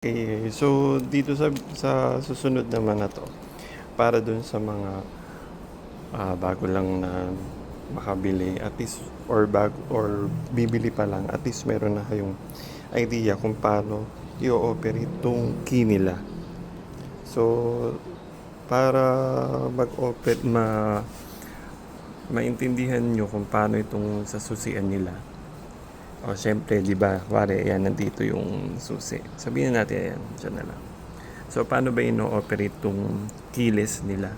Okay, so dito sa susunod naman na 'to, para dun sa mga, bago lang na makabili at least or bibili pa lang, at least meron na kayong idea kung paano i-o-operate 'tong key nila. So, para mag-operate maintindihan niyo kung paano itong sa susian nila. O siyempre 'di ba, kunwari ayan nandito yung susi. Sabihin natin ayan, diyan na lang. So, paano ba ino-operate 'tong keyless nila?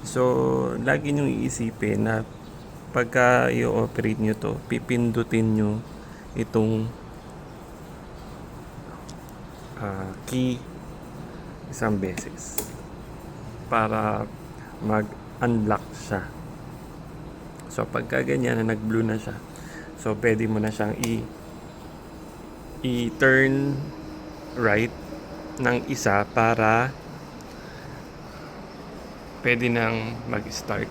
So, lagi niyong iisipin na pagka i-operate nyo to, pipindutin nyo itong key isang beses para mag-unlock siya. So, pagka ganyan na nag-blue na siya, so pwede mo na siyang i-turn right ng isa para pwede nang mag-start.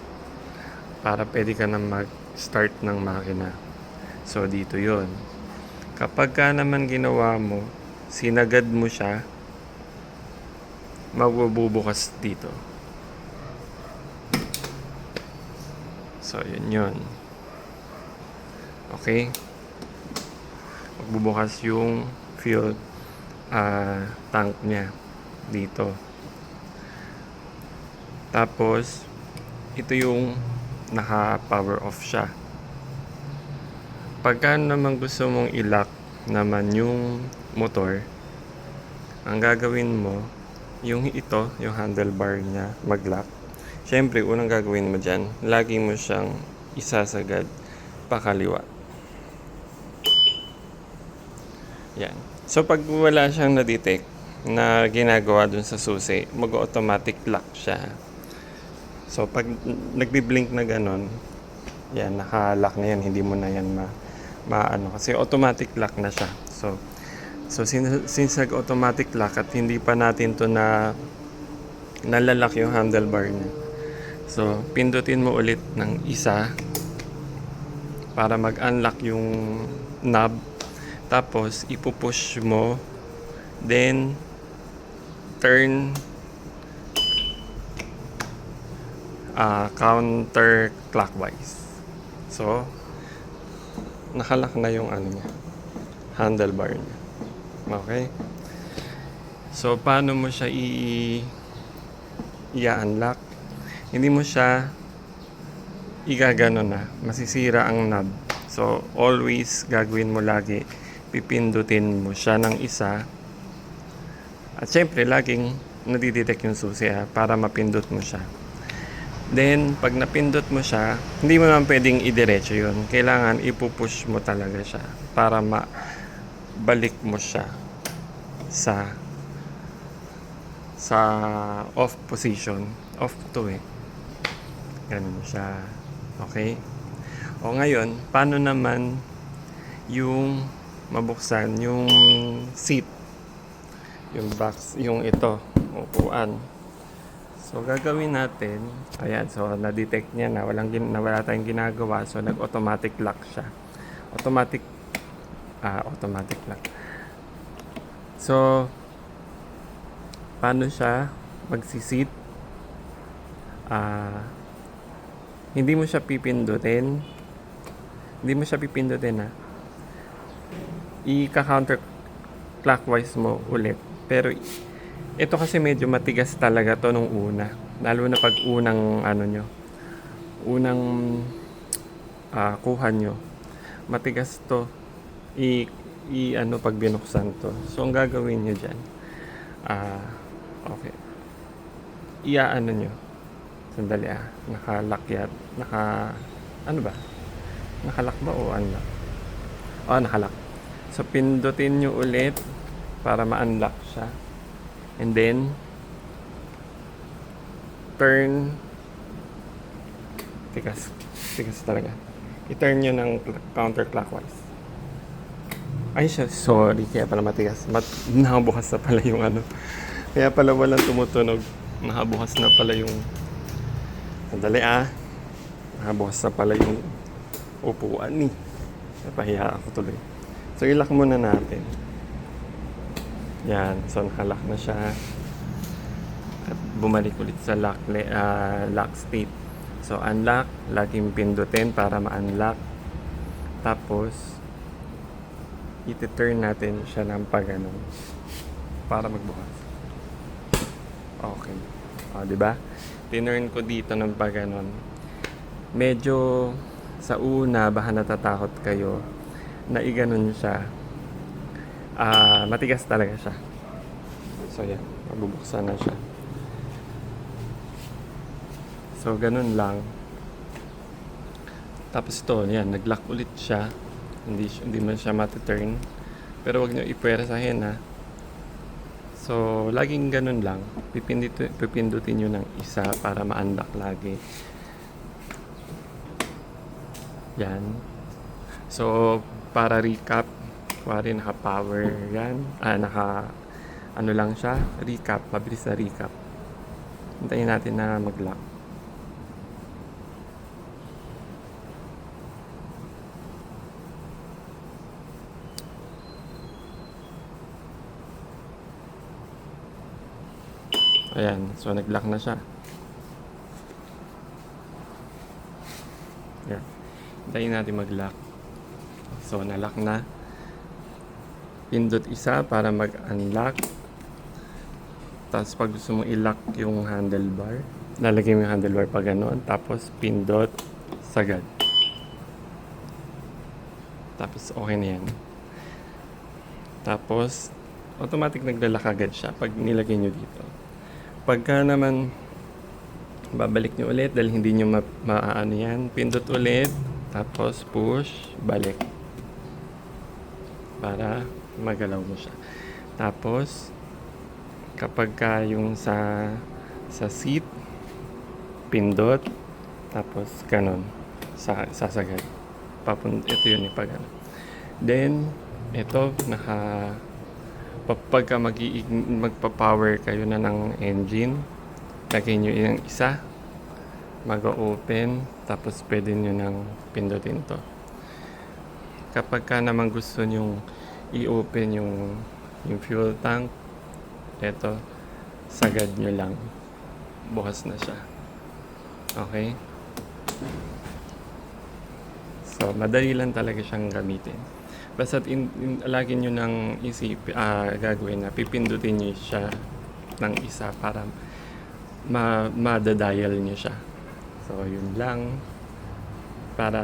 Para pwede ka nang mag-start ng makina. So, dito yon. Kapag ka naman ginawa mo, sinagad mo siya, magbubukas dito. So, yun. Okay? Magbubukas yung fuel tank niya dito. Tapos, ito yung naka-power off siya. Pagka naman gusto mong i-lock naman yung motor, ang gagawin mo, yung handlebar niya, mag-lock. Siyempre, unang gagawin mo dyan, lagi mo siyang isasagad pakaliwa. Yan. So, pag wala siyang na-detect na ginagawa dun sa susi, mag-automatic lock siya. So, pag nagbi-blink na ganon, yan, naka-lock na yan, hindi mo na yan maano kasi automatic lock na siya. So since nag-automatic lock at hindi pa natin to nalalak yung handlebar niya. So, pindutin mo ulit ng isa para mag-unlock yung knob. Tapos, ipupush mo. Then, turn counterclockwise. So, nakalock na yung handlebar niya. Okay? So, paano mo siya i-unlock? Hindi mo siya igagano na. Masisira ang knob. So, always gagawin mo lagi. Pipindutin mo siya ng isa. At syempre, laging nadidetect yung susi para mapindot mo siya. Then, pag napindot mo siya, hindi mo naman pwedeng idiretso yun. Kailangan ipupush mo talaga siya para balik mo siya sa off position. Off to ganun siya. Okay? O ngayon, paano naman yung mabuksan yung seat, yung box, yung upuan. So, gagawin natin, ayan, so, na-detect niya na wala tayong ginagawa, so, nag-automatic lock siya. Automatic lock. So, paano siya magsisit? Hindi mo siya pipindutin, i-counter clockwise mo ulit, pero ito kasi medyo matigas talaga to nung una. Lalo na pag unang kuha nyo. Matigas to. Pag binuksan to. So, ang gagawin nyo dyan. Okay. Nyo. Sandali Naka-lock yan. Naka-lock ba o unlock? Naka-lock. So, pindutin nyo ulit para ma-unlock siya. And then, turn, tigas talaga. I-turn nyo ng counterclockwise. Ay, sorry, kaya pala matigas. Nakabukas na pala yung Kaya pala walang tumutunog. Nakabukas na pala yung, sandali nakabukas na pala yung upuan Napahiya ako tuloy. So, i-lock muna natin. Yan, so nakalock na siya. At bumalik ulit sa lock state. So unlock, laging pindutin para ma-unlock. Tapos iti-turn natin siya ng pag-ano para magbukas. Okay. O, di ba? Tinurn ko dito ng pag-ganon. Medyo sa una, baka natatakot kayo na iganon siya. Matigas talaga siya. So, yan. Mabubuksan na siya. So, ganun lang. Tapos ito, yan. Nag-lock ulit siya. Hindi man siya mati-turn. Pero wag nyo ipwersahin, ha. So, laging ganun lang. Pipindutin nyo ng isa para ma-unlock lagi. Yan. So, para recap, kuwari naka-power yan. Ano lang siya, recap. Mabilis na recap. Hintayin natin na mag-lock. Ayan, so nag-lock na siya. Ayan. Hintayin natin mag-lock. So, na-lock na. Pindot isa para mag-unlock. Tapos pag gusto mo i-lock yung handlebar, lalagay mo yung handlebar pa gano'n. Tapos pindot, sagad. Tapos okay na yan. Tapos, automatic naglalak agad siya pag nilagay nyo dito. Pagka naman babalik nyo ulit dahil hindi nyo maaano yan, pindot ulit, tapos push, balik para magalaw mo siya. Tapos kapag ka yung sa seat, pindot, tapos ganon, sasagad. Ito yun pag ano. Then ito pagka magpa-power kayo na ng engine, lagay nyo yung isa, mag-open, tapos pwede nyo nang pindutin to. Kapag ka naman gusto nyo i-open yung fuel tank, eto, sagad nyo lang, bukas na siya. Okay? So, madali lang talaga siyang gamitin. Basta lagi nyo nang gagawin na pipindutin nyo siya ng isa para madadial nyo siya. So, yun lang. Para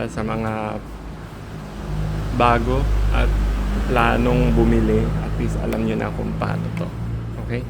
sa mga bago at planong bumili, at least alam nyo na kung paano to. Okay?